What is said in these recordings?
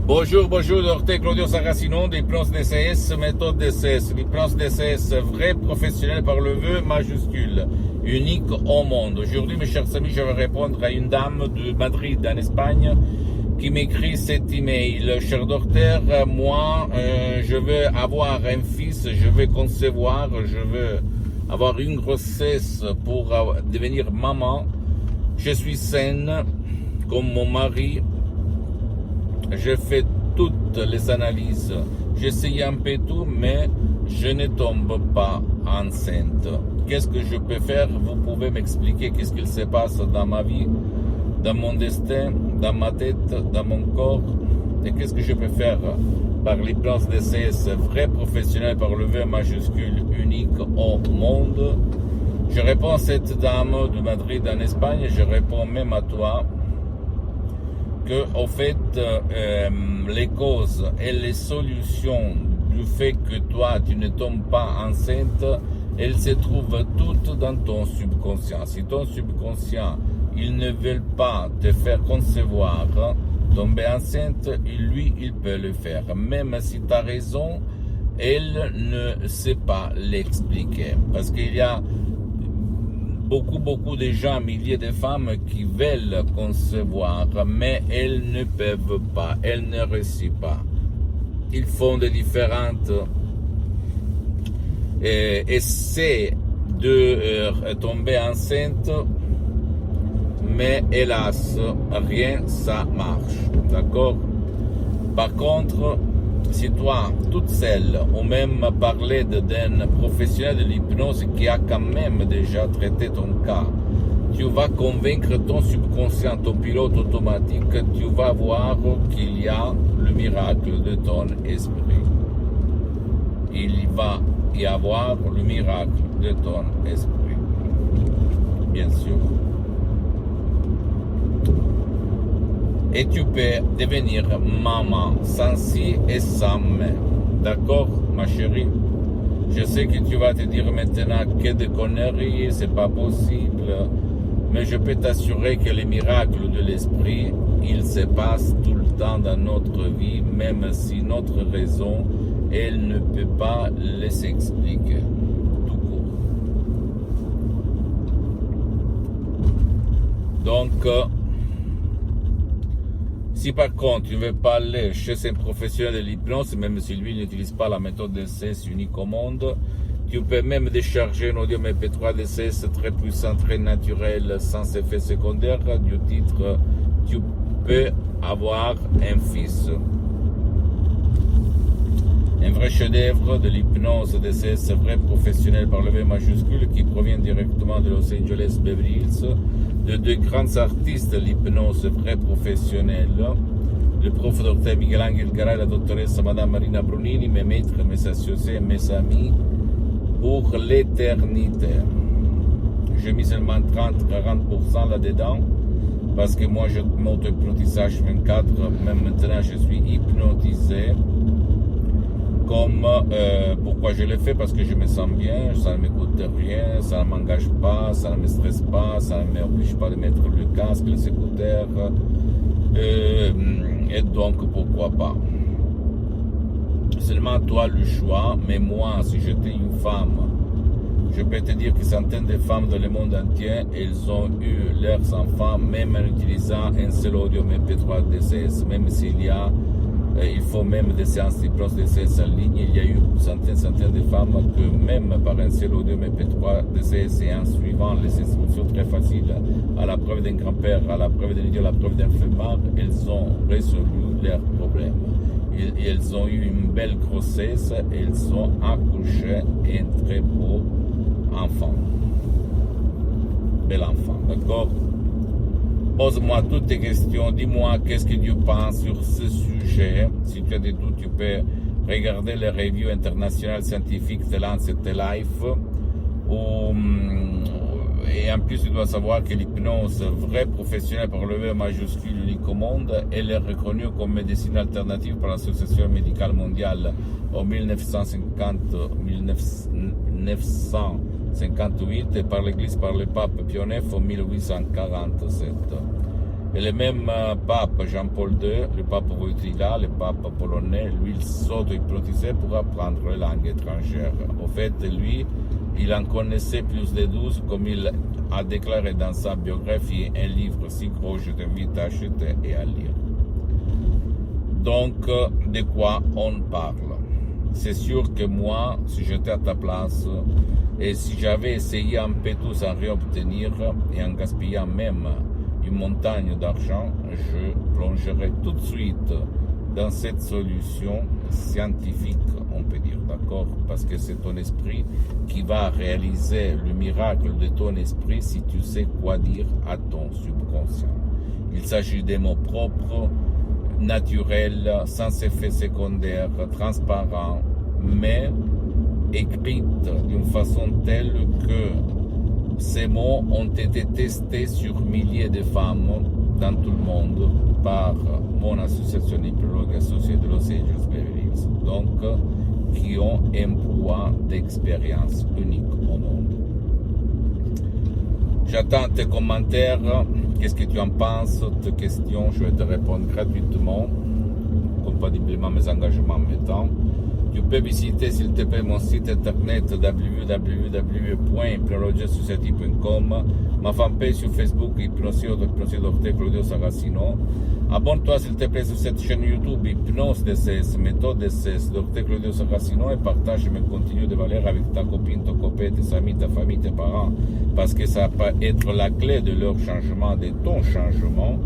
Bonjour, bonjour, docteur Claudio Saracino d'Hypnose DCS, méthode DCS. L'hypnose DCS, vrai professionnel par le vœu majuscule, unique au monde. Aujourd'hui, mes chers amis, je vais répondre à une dame de Madrid, en Espagne, qui m'écrit cet email. Cher docteur, moi, je veux avoir un fils, je veux concevoir, je veux avoir une grossesse pour devenir maman. Je suis saine, comme mon mari. Je fais toutes les analyses, j'essaye un peu tout, mais je ne tombe pas enceinte. Qu'est-ce que je peux faire? Vous pouvez m'expliquer qu'est-ce qu'il se passe dans ma vie, dans mon destin, dans ma tête, dans mon corps, et qu'est-ce que je peux faire par l'hypnose DCS, vrai professionnel par le V majuscule, unique au monde. Je réponds à cette dame de Madrid en Espagne, je réponds même à toi, que au fait les causes et les solutions du fait que toi tu ne tombes pas enceinte, elles se trouvent toutes dans ton subconscient. Si ton subconscient il ne veut pas te faire concevoir, tomber enceinte, lui il peut le faire. Même si tu as raison, elle ne sait pas l'expliquer. Parce qu'il y a beaucoup de gens, milliers de femmes qui veulent concevoir, mais elles ne peuvent pas, elles ne réussissent pas. Ils font de différentes essais de tomber enceinte, mais hélas, rien, ça marche. D'accord? Par contre, si toi, toute seule, ou même parler d'un professionnel de l'hypnose qui a quand même déjà traité ton cas, tu vas convaincre ton subconscient, ton pilote automatique, tu vas voir qu'il y a le miracle de ton esprit. Il va y avoir le miracle de ton esprit. Bien sûr. Et tu peux devenir maman sans si et sans mais. D'accord, ma chérie? Je sais que tu vas te dire maintenant que de conneries, c'est pas possible, mais je peux t'assurer que les miracles de l'esprit, ils se passent tout le temps dans notre vie, même si notre raison, elle ne peut pas les expliquer. Tout court. Donc, si par contre tu veux pas aller chez un professionnel de l'hypnose, même si lui n'utilise pas la méthode DCS unique au monde, tu peux même décharger un audio MP3 DCS très puissant, très naturel, sans effet secondaire, du titre « Tu peux avoir un fils ». Un vrai chef-d'œuvre de l'hypnose DCS, vrai professionnel par le V majuscule, qui provient directement de Los Angeles, Beverly Hills, de deux grands artistes de l'hypnose vrai professionnel, le prof Dr Miguel Angel Garay et la doctoresse Madame Marina Brunini, mes maîtres, mes associés, mes amis, pour l'éternité. J'ai mis seulement 30-40% là-dedans, parce que moi, je m'auto-hypnotissage 24, même maintenant, je suis hypnotisé. Comme pourquoi je le fais, parce que je me sens bien, ça ne me coûte rien, ça ne m'engage pas, ça ne me stresse pas, ça ne m'oblige pas de mettre le casque, les écouteurs, et donc pourquoi pas. Seulement toi le choix, mais moi si j'étais une femme, je peux te dire que centaines de femmes dans le monde entier, elles ont eu leurs enfants même en utilisant un seul audio MP3 DCS, même s'il y a il faut même des séances d'hypnose DCS en ligne. Il y a eu centaines de femmes que même par un seul audio MP3 DCS et en suivant les instructions très faciles, à la preuve d'un grand-père, à la preuve d'un idiot, à la preuve d'un flemmard, elles ont résolu leurs problèmes. Elles ont eu une belle grossesse et elles ont accouché un très beau enfant. Bel enfant, d'accord? Pose-moi toutes tes questions, dis-moi qu'est-ce que tu penses sur ce sujet. Si tu as des doutes, tu peux regarder les reviews internationales scientifiques de Lancet Life. Et en plus, tu dois savoir que l'hypnose vraie professionnelle par le V majuscule unique au monde, elle est reconnue comme médecine alternative par l'Association médicale mondiale en 1958 et par l'Église, par le pape Pie IX en 1847. Et le même pape Jean-Paul II, le pape Wojtyla, le pape polonais, lui, il s'auto-hypnotisait pour apprendre les langues étrangères. Au fait, lui, il en connaissait plus de 12, comme il a déclaré dans sa biographie, un livre si gros, je t'invite à acheter et à lire. Donc, de quoi on parle? C'est sûr que moi, si j'étais à ta place, et si j'avais essayé un peu tout sans rien obtenir, et en gaspillant même une montagne d'argent, je plongerais tout de suite dans cette solution scientifique, on peut dire, d'accord? Parce que c'est ton esprit qui va réaliser le miracle de ton esprit si tu sais quoi dire à ton subconscient. Il s'agit des mots propres, naturels, sans effet secondaire, transparents, mais écrites d'une façon telle que ces mots ont été testés sur milliers de femmes dans tout le monde par mon association hypnologue associée de Los Angeles Beverly Hills, donc qui ont un poids d'expérience unique au monde. J'attends tes commentaires, qu'est-ce que tu en penses, tes questions, je vais te répondre gratuitement, compatiblement à mes engagements en mes temps. Tu peux visiter, s'il te plaît, mon site internet www.hypnologiasociety.com, ma fanpage sur Facebook, Hypnosie Dr Claudio Saracino. Abonne-toi, s'il te plaît, sur cette chaîne YouTube, Hypnose DCS, méthode DCS, Dr Claudio Saracino, et partage mes contenus de valeur avec ta copine, ton copain, tes amis, ta famille, tes parents, parce que ça peut être la clé de leur changement, de ton changement.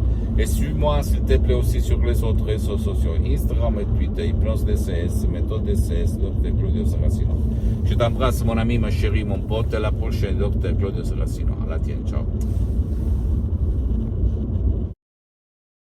Et suis-moi, s'il te plaît, aussi sur les autres réseaux sociaux, Instagram et Twitter, Hypnose DCS, méthode DCS, Dr Claudio Saracino. Je t'embrasse, mon ami, ma chérie, mon pote, à la prochaine, Dr Claudio Saracino. À la tienne, ciao.